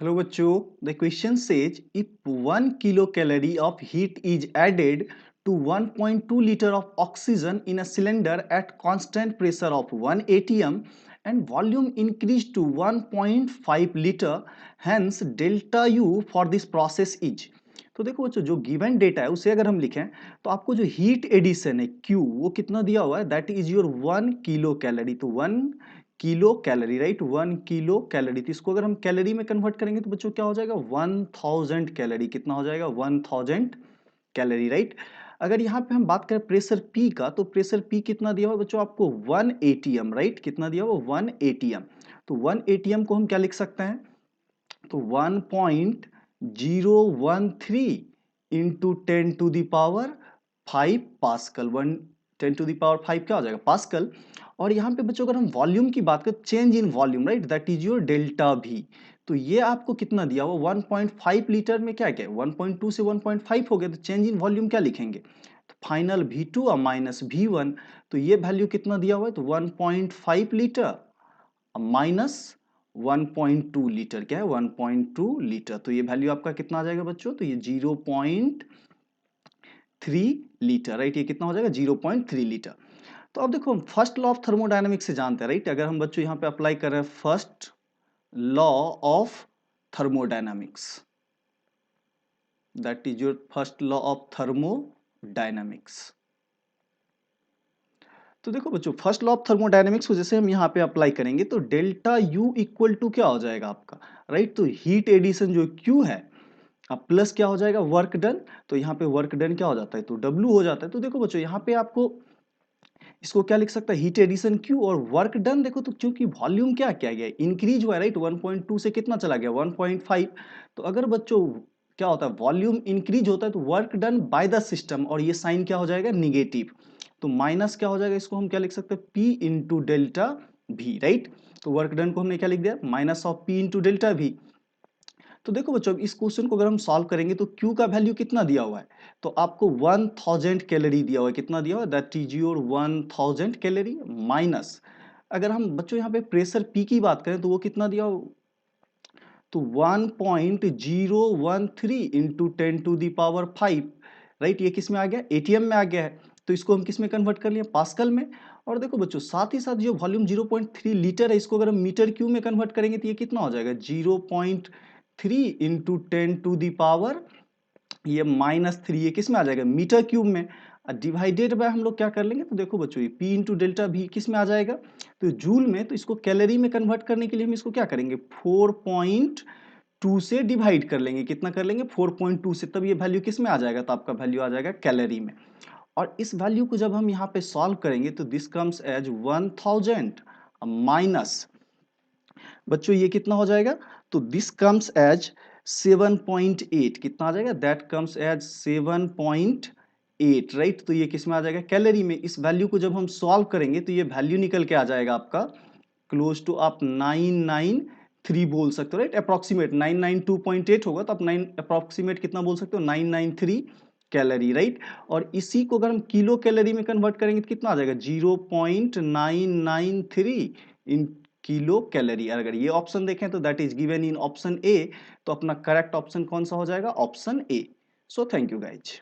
Hello बच्चों, the question says if 1 kilocalorie of heat is added to 1.2 liter of oxygen in a cylinder at constant pressure of 1 atm and volume increased to 1.5 liter, hence delta U for this process is। तो देखो बच्चों जो given data है उसे अगर हम लिखें तो आपको जो हीट एडिशन है Q वो कितना दिया हुआ है, that is your 1 kilo calorie. तो 1 kilo calorie, right, 1 kilo calorie. तो इसको अगर हम कैलोरी में कन्वर्ट करेंगे तो बच्चों क्या हो जाएगा, 1000 कैलोरी। कितना हो जाएगा, 1000 कैलोरी, राइट। अगर यहाँ पे हम बात करें प्रेशर पी का, तो प्रेशर पी कितना दिया हुआ बच्चों आपको, 1 एटीएम, राइट। कितना दिया हुआ, 1 एटीएम। तो 1 एटीएम को हम क्या लिख सकते हैं, तो 1.013 into 10 to the power 5 pascal. 10 to the power 5 क्या हो जाएगा, पास्कल। और यहाँ पे बच्चों अगर हम वॉल्यूम की बात करें, change in volume, right, that is your delta भी। तो ये आपको कितना दिया हुआ, 1.5 लीटर में क्या क्या, 1.2 से 1.5 हो गया, तो चेंज इन वॉल्यूम क्या लिखेंगे, तो फाइनल V2 और माइनस V1। तो ये वैल्यू कितना दिया हुआ है, तो 1.5 लीटर माइनस 1.2 लीटर, क्या है, 1.2 लीटर। तो ये वैल्यू आपका कितना आ जाएगा बच्चों, तो ये 0.3 लीटर, राइट। ये कितना हो जाएगा, 0.3 लीटर। तो अब देखो हम फर्स्ट लॉ ऑफ थर्मोडायनामिक्स से जानते हैं, राइट। अगर हम बच्चों यहाँ पे अप्लाई कर रहे हैं first law of thermodynamics, that is your first law of thermodynamics. तो देखो बच्चों फर्स्ट लॉ ऑफ थर्मोडायनेमिक्स को जैसे हम यहाँ पे अप्लाई करेंगे तो डेल्टा यू इक्वल टू क्या हो जाएगा आपका, राइट। तो हीट एडिशन जो क्यू है, अब प्लस क्या हो जाएगा, वर्क डन। तो यहाँ पे वर्क डन क्या हो जाता है, तो डब्ल्यू हो जाता है। तो देखो बच्चों यहाँ पे आपको इसको क्या लिख सकता है, हीट एडिशन क्यू और वर्क डन। देखो तो क्योंकि वॉल्यूम क्या क्या गया, इंक्रीज हुआ है, राइट। 1.2 से कितना चला गया, 1.5। तो अगर बच्चों क्या होता है, वॉल्यूम इंक्रीज होता है तो work done by the system, और ये साइन क्या हो जाएगा, निगेटिव। तो माइनस क्या हो जाएगा, इसको हम क्या लिख सकते हैं, पी इंटू डेल्टा भी, राइट। तो वर्क डन को हमने क्या लिख दिया, minus of P into delta भी। तो देखो बच्चों इस क्वेश्चन को अगर हम सॉल्व करेंगे तो Q का वैल्यू कितना दिया हुआ है, तो आपको 1000 कैलोरी दिया हुआ है। कितना दिया हुआ है, that is your 1000 calorie minus, अगर हम बच्चों यहाँ पे प्रेशर P की बात करें तो वो कितना दिया हो, तो 1.013 into 10 to the power 5, right. ये किस में आ गया, एटीएम में आ गया है। तो इसको हम किस में कन्वर्ट कर लिए, पास्कल में। और देखो बच्चों साथ ही साथ जो वॉल्यूम 0.3 लीटर है, इसको अगर हम मीटर क्यूब में कन्वर्ट करेंगे तो ये कितना हो जाएगा, 0.3 इंटू 10 टू दी पावर ये -3, ये किस में आ जाएगा, मीटर क्यूब में। डिवाइडेड बाय हम लोग क्या कर लेंगे, तो देखो बच्चों ये P इंटू डेल्टा भी किस में आ जाएगा, तो जूल में। तो इसको कैलोरी में कन्वर्ट करने के लिए हम इसको क्या करेंगे, 4.2 से डिवाइड कर लेंगे। कितना कर लेंगे, 4.2 से, तब ये वैल्यू किस में आ जाएगा, तो आपका वैल्यू आ जाएगा कैलोरी में। और इस वैल्यू को जब हम यहाँ पे सॉल्व करेंगे तो दिस कम्स एज 1000 माइनस, बच्चों ये कितना हो जाएगा, तो दिस कम्स एज 7.8। कितना आ जाएगा, दैट कम्स एज 7.8, राइट। तो ये किस में आ जाएगा, कैलोरी में। इस वैल्यू को जब हम सॉल्व करेंगे तो ये वैल्यू निकल के आ जाएगा आपका क्लोज टू आप 993 बोल सकते हो, राइट। अप्रोक्सीमेट 992.8 होगा, तो आप 9 अप्रोक्सीमेट कितना बोल सकते हो, 993 कैलोरी, राइट। और इसी को अगर हम किलो कैलोरी में कन्वर्ट करेंगे तो कितना आ जाएगा, 0.993 इन किलो कैलोरी। अगर ये ऑप्शन देखें तो that is given in option A. तो अपना करेक्ट ऑप्शन कौन सा हो जाएगा, option A. So thank you guys.